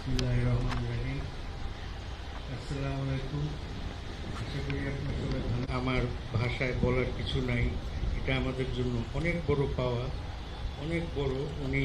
বিসমিল্লাহির রহমানির রহিম। আসসালামু আলাইকুম। আশা করি আপনারা সবাই ভালো। আমার ভাষায় বলার কিছু নাই। এটা আমাদের জন্য অনেক বড় পাওয়া, অনেক বড়। উনি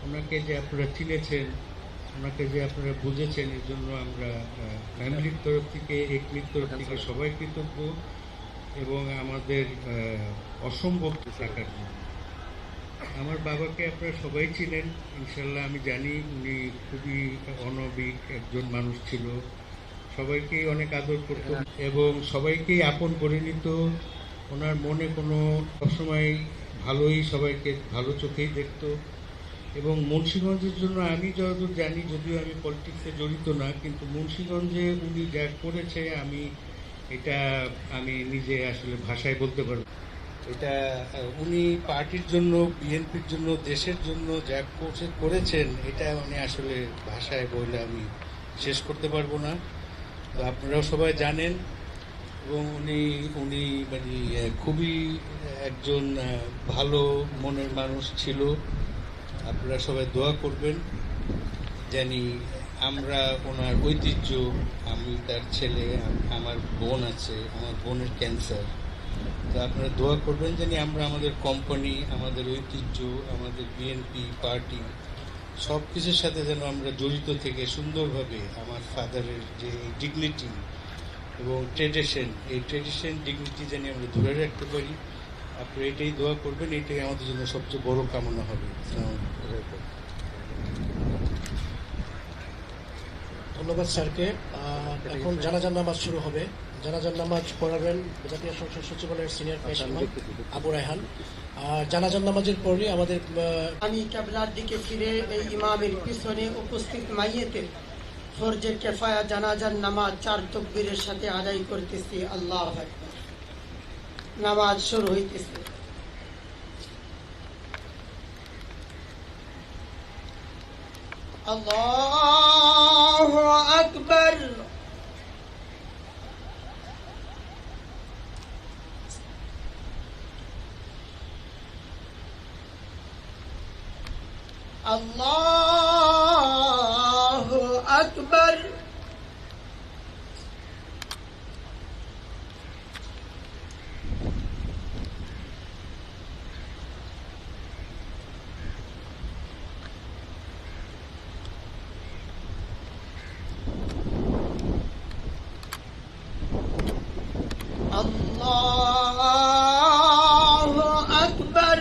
ওনাকে যে আপনারা চিনেছেন, ওনাকে যে আপনারা বুঝেছেন, এর জন্য আমরা ফ্যামিলির তরফ থেকে, একলির তরফ থেকে সবাই কৃতজ্ঞ এবং আমাদের অসম্ভব টাকার জন্য। আমার বাবাকে আপনারা সবাই চিনেন ইনশাল্লাহ। আমি জানি উনি খুবই অনবিক একজন মানুষ ছিল, সবাইকেই অনেক আদর করত এবং সবাইকেই আপন করে নিত। ওনার মনে কোনো সবসময় ভালোই, সবাইকে ভালো চোখেই দেখত। এবং মুন্সিগঞ্জের জন্য আমি যতদূর জানি, যদিও আমি পলিটিক্সে জড়িত না, কিন্তু মুন্সিগঞ্জে উনি যা করেছে এটা আমি নিজে আসলে ভাষায় বলতে পারবো। এটা উনি পার্টির জন্য, বিএনপির জন্য, দেশের জন্য যা করেছেন, এটা মানে আসলে ভাষায় বলে আমি শেষ করতে পারবো না। তো আপনারাও সবাই জানেন এবং উনি উনি মানে খুবই একজন ভালো মনের মানুষ ছিল। আপনারা সবাই দোয়া করবেন জানি আমরা ওনার ঐতিহ্য, আমি তার ছেলে, আমার বোন আছে, আমার বোনের ক্যান্সার, তো আপনারা দোয়া করবেন জানি আমরা আমাদের কোম্পানি, আমাদের ঐতিহ্য, আমাদের বিএনপি পার্টি সব কিছুর সাথে যেন আমরা জড়িত থেকে সুন্দরভাবে আমার ফাদারের যে ডিগনিটি এবং ট্রেডিশন, এই ট্রেডিশন ডিগনিটি যেন আমরা ধরে রাখতে পারি। আপনারা এটাই দোয়া করবেন, এটাই আমাদের জন্য সবচেয়ে বড় কামনা হবে। ধন্যবাদ স্যারকে। এখন জানাজার নামাজ শুরু হবে। জানাজার নামাজ পড়াবেন জাতীয় সংসদ সচিবালয়ের সিনিয়র পেশ ইমাম আবু রায়হান। আর জানাজার নামাজের পরই আমাদের আমি কেবলার দিকে ফিরে এই ইমামের পিছনে উপস্থিত মাইয়েতে ফরজে কেফায়া জানাজার নামাজ 4 তাকবীরের সাথে আদায় করতেছি। আল্লাহু আকবার। নামাজ শুরু হইতেছে। আল্লাহু আকবার। আল্লাহু আকবার। আল্লাহু আকবার।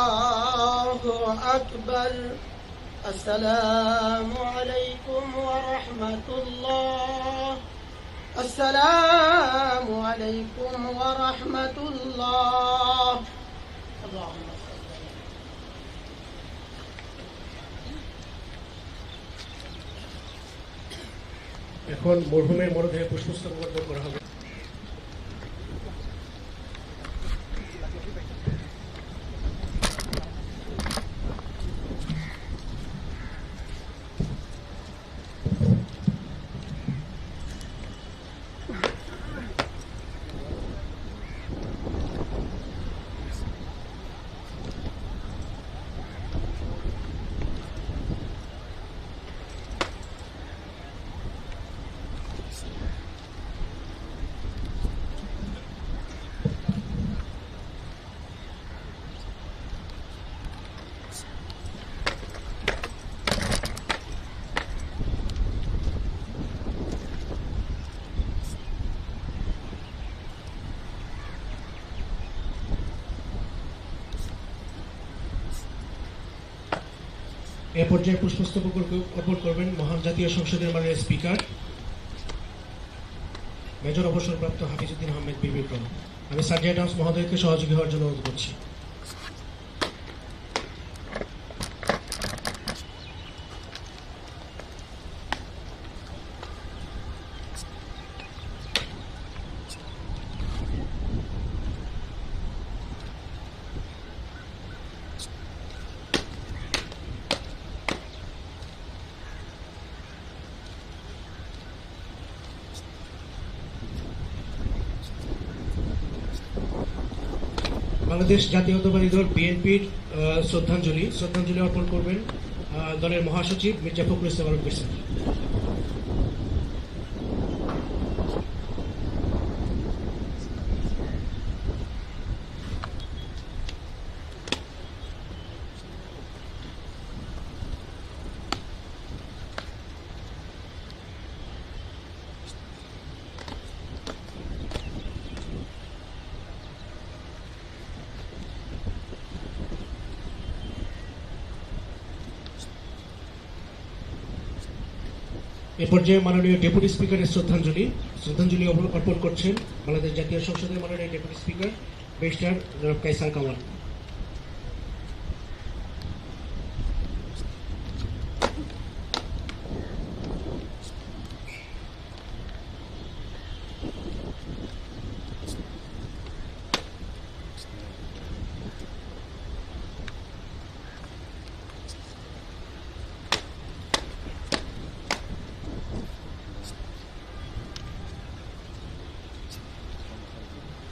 আল্লাহু আকবার। আসসালামু আলাইকুম ওয়া রাহমাতুল্লাহ। আসসালামু আলাইকুম ওয়া রাহমাতুল্লাহ। আল্লাহুম্মা সাল্লি আলা। এখন মরহুমের মরদেহে পুষ্পস্তবক অর্পণ করা হবে। এ পর্যায়ে পুষ্পস্তবক অর্পণ করবেন মহান জাতীয় সংসদের মাননীয় স্পিকার মেজর অবসরপ্রাপ্ত হাফিজউদ্দিন আহমেদ বীর বিক্রম। আমি সার্জিয়া ডান্স মহোদয়কে সহযোগী হওয়ার জন্য অনুরোধ করছি। বাংলাদেশ জাতীয়তাবাদী দল বিএনপির শ্রদ্ধাঞ্জলি অর্পণ করবেন দলের মহাসচিব মির্জা ফখরুল ইসলাম আলমগীর স্যার। এ পর্যায়ে মাননীয় ডেপুটি স্পিকারের শ্রদ্ধাঞ্জলি অর্পণ করছেন বাংলাদেশ জাতীয় সংসদের মাননীয় ডেপুটি স্পিকার ব্যারিস্টার জনাব কায়সার কামাল।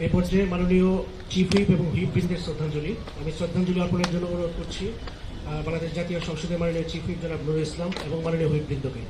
এ পর্যায়ে মাননীয় চিফ হুইপ এবং হুইপ বৃন্দের শ্রদ্ধাঞ্জলি। আমি শ্রদ্ধাঞ্জলি অর্পণের জন্য অনুরোধ করছি বাংলাদেশ জাতীয় সংসদের মাননীয় চিফ হুইপ জনাব নুরুল ইসলাম এবং মাননীয় হুইপ বৃন্দকে।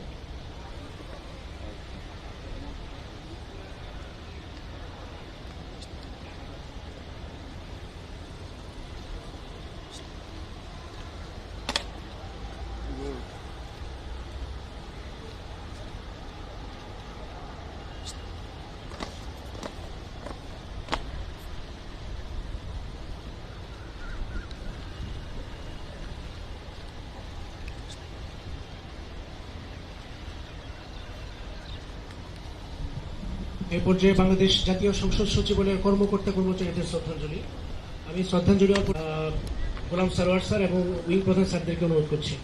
এ পর্যায়ে বাংলাদেশ জাতীয় সংসদ সচিবালয়ের কর্মকর্তা কর্মচারীদের শ্রদ্ধাঞ্জলি। আমি শ্রদ্ধাঞ্জলি গোলাম সারোয়ার স্যার এবং উইং প্রধান স্যারদেরকে অনুরোধ করছি।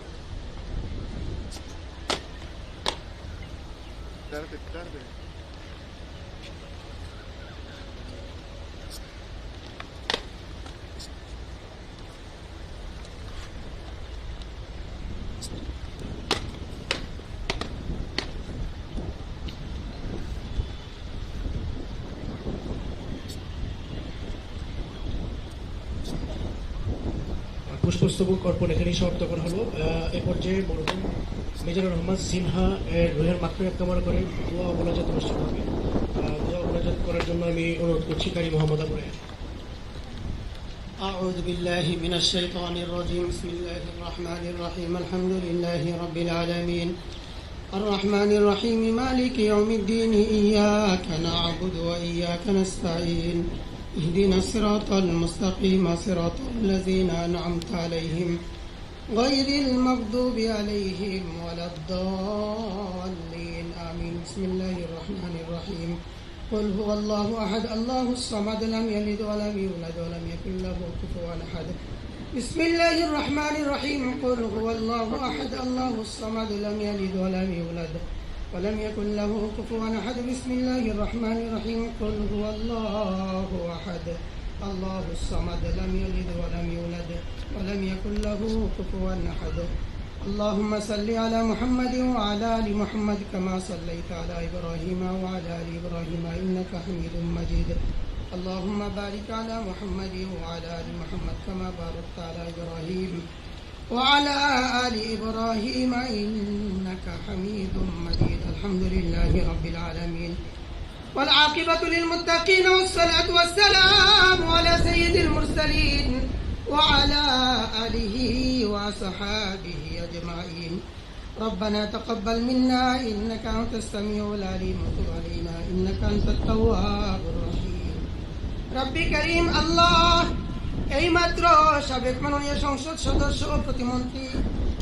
পুষ্পস্তবক অর্পণ এখানেই সমাপ্ত করা হলো। এ পর্যায়ে মরহুম মিজানুর রহমান সিনহা এর রুহের মাগফিরাত কামনা করে দোয়া ও মোনাজাত অনুষ্ঠিত হবে। দোয়া ও মোনাজাত করার জন্য আমি অনুরোধ করছি কারি মোহাম্মদ আবু রায়হান। أعوذ بالله من الشيطان الرجيم بسم الله الرحمن الرحيم الحمد لله رب العالمين الرحمن الرحيم مالك يوم الدين إياك نعبد وإياك نستعين اهدنا الصراط المستقيم صراط الذين أنعمت عليهم غير المغضوب عليهم ولا الضالين آمين بسم الله الرحمن الرحيم قل هو الله أحد الله الصمد لم يلد ولم يولد ولم يكن له كفوا أحد بسم الله الرحمن الرحيم قل هو الله أحد الله الصمد لم يلد ولم يولد ولم يكن له كفوا أحد بسم الله الرحمن الرحيم قل هو الله أحد الله الصمد لم يلد ولم يولد ولم يكن له كفوا أحد اللهم صل على محمد وعلى آل محمد كما صليت على إبراهيم وعلى آل إبراهيم إنك حميد مجيد اللهم بارك على محمد وعلى آل محمد كما باركت على إبراهيم وعلى آل إبراهيم إنك حميد مجيد الحمد لله رب العالمين والعاقبة للمتقين والصلاة والسلام على سيد المرسلين وعلى آله وصحابه أجمعين ربنا تقبل منا إنك أنت السميع العليم وتب علينا إنك أنت التواب الرحيم ربي كريم الله এইমাত্র সাবেক মাননীয় সংসদ সদস্য ও প্রতিমন্ত্রী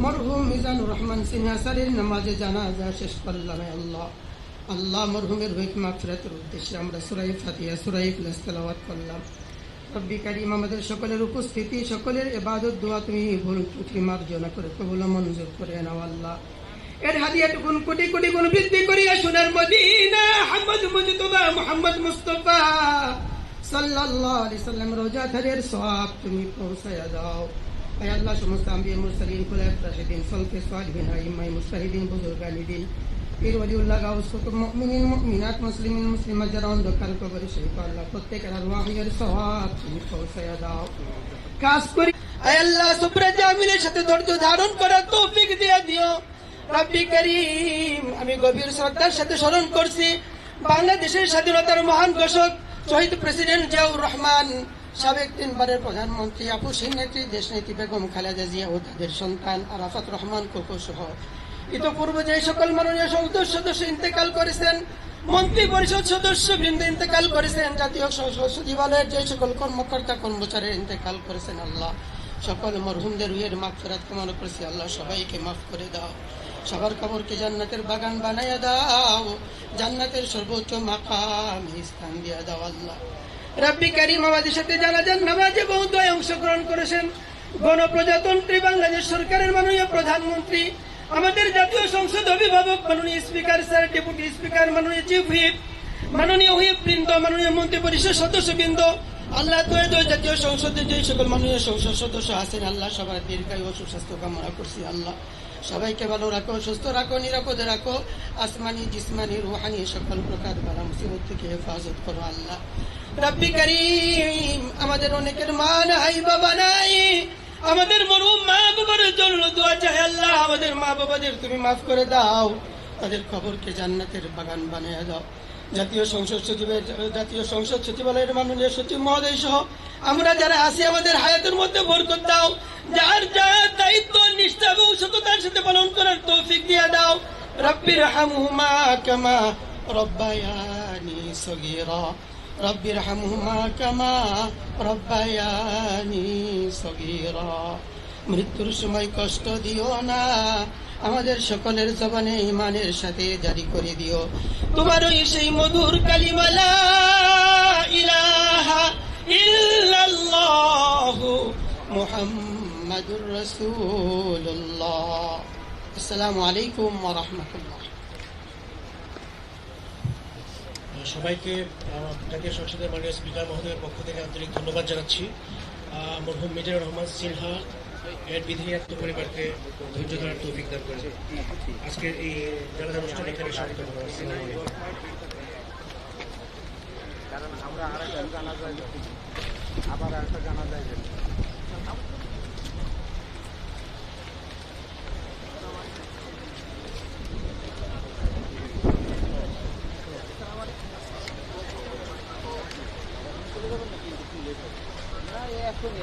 মরহুম মিজানুর রহমান সিনহা স্যারের নামাজে জানাজা শেষ করলাম। আল্লাহ আল্লাহ মরহুমের রুহের মাগফিরাতের উদ্দেশ্যে আমরা সূরা ফাতিহা সূরা ইখলাস তেলাওয়াত করলাম। রব্বি কারীম আমাদের সকলের উপস্থিতি সকলের ইবাদত দোয়া তুমি ভুল ত্রুটি মার্জনা করে কবুল ও মঞ্জুর করে নাও। আল্লাহ এর হাদিয়াটুকুন কোটি কোটি গুণ বৃদ্ধি করিয়া সোনার মদিনা মুহাম্মদ মুজতবা মুহাম্মদ মুস্তাফা সাল্লাল্লাহু আলাইহি সাল্লাম রোজা ধরের সওয়াব তুমি পৌঁছায়া দাও। হে আল্লাহ সমস্ত আম্বিয়া মুরসালিন খুলাফায়ে রাশিদিন সলফে সালিহিন আইম্মায়ে মুজতাহিদিন বুজুর্গানি দিন পীর ওয়ালিউল্লাহ গাউস কুতুব মুমিনিন মুমিনাত মুসলিমিন মুসলিমাত যারা অন্ধকার কবরে শহীদ আল্লাহ প্রত্যেকের আরওয়াহের সওয়াব তুমি পৌঁছায়া দাও। কাজ করি আয় আল্লাহ সুবরা জামিলের সাথে ধৈর্য ধারণ করার তৌফিক দিয়ে দিও রব্বি করিম। আমি গভীর শ্রদ্ধার সাথে স্মরণ করছি বাংলাদেশের স্বাধীনতার মহান ঘোষক শহীদ প্রেসিডেন্ট জিয়াউর রহমান, সাবেক 3 বারের প্রধানমন্ত্রী আপুসীন নেত্রী দেশনেত্রী বেগম খালেদা জিয়া ও তাদের সন্তান আরাফাত রহমান কোকো সহ ইতপূর্বে যে সকল মাননীয় সংসদ সদস্য ইন্তেকাল করেছেন, মন্ত্রী পরিষদ সদস্য বৃন্দ ইন্তেকাল করেছেন, জাতীয় সংসদ সচিবালয়ের যে সকল কর্মকর্তা কর্মচারী ইন্তেকাল করেছেন, আল্লাহ সকল মরহুমদের রুহের মাগফিরাত কামনা করছি। আল্লাহ সবাইকে মাফ করে দাও, সবার কবরকে জান্নাতের বাগান বানাইয়া দাও, জান্নাতের সর্বোচ্চ মাকাম স্থান দিয়া দাও। আল্লাহ রব্বি করিম আমাদের সাথে জানাজান নামাজে বহু দয় অংশগ্রহণ করেছেন গণপ্রজাতন্ত্রী বাংলাদেশ সরকারের মাননীয় প্রধানমন্ত্রী, আমাদের জাতীয় সংসদ অভিভাবক মাননীয় স্পিকার স্যার, ডেপুটি স্পিকার, মাননীয় চিফ হুইপ, মাননীয় হুইপ বৃন্দ, মাননীয় মন্ত্রী পরিষদ সদস্যবৃন্দ, আল্লাহ জাতীয় সংসদের যে সকল মাননীয় সংসদ সদস্য আছেন, আল্লাহ সবার দীর্ঘায়ু ও সুস্বাস্থ্য কামনা করছি। আল্লাহ সবাইকে ভালো রাখো, সুস্থ রাখো, নিরাপদে রাখো, আসমানি জিসমানি রুহানি সকল প্রকার বালা মুসিবত থেকে হেফাজত করো। আল্লাহ রব্বি করিম আমাদের অনেকের মা নাই বাবা নাই, আমাদের মরহুম মা বাবার জন্য দোয়া চাই। আল্লাহ আমাদের মা বাবাদের তুমি মাফ করে দাও, তাদের কবরকে জান্নাতের বাগান বানিয়ে দাও। জাতীয় সংসদ সচিবালয়ের মাননীয় সচিব মহোদয় সহ আমরা যারা আছি আমাদের হায়াতের মধ্যে বরকত দাও, যার যার দায়িত্ব নিষ্ঠা এবং সততার সাথে পালন করার তৌফিক দিয়ে দাও। রব্বির হামহুমা কামা রব্বায়ানি সগীরা, রব্বির হামহুমা কামা রব্বায়ানি সগীরা। মৃত্যুর সময় কষ্ট দিও না, আমাদের সকলের জবানে ইমানের সাথে জারি করে দিও তোমার ওই সেই মধুর কালিমা লা ইলাহা ইল্লাল্লাহু মুহাম্মাদুর রাসূলুল্লাহ। আসসালামু আলাইকুম ওয়া রাহমাতুল্লাহ। সবাইকে জাতীয় সংসদের মাননীয় স্পিকার মহোদয়ের পক্ষ থেকে আন্তরিক ধন্যবাদ জানাচ্ছি। মরহুম মিজানুর রহমান সিনহা এর বিধিয়াত্ম পরিবারকে ধৈর্য ধরার তৌফিক দান করে আজকের এই জানাজা অনুষ্ঠান এখানে সমাপ্ত করা হচ্ছে। কারণ আমরা আরেকটা জানা যায়, আবার আরেকটা জানা যায়। এখন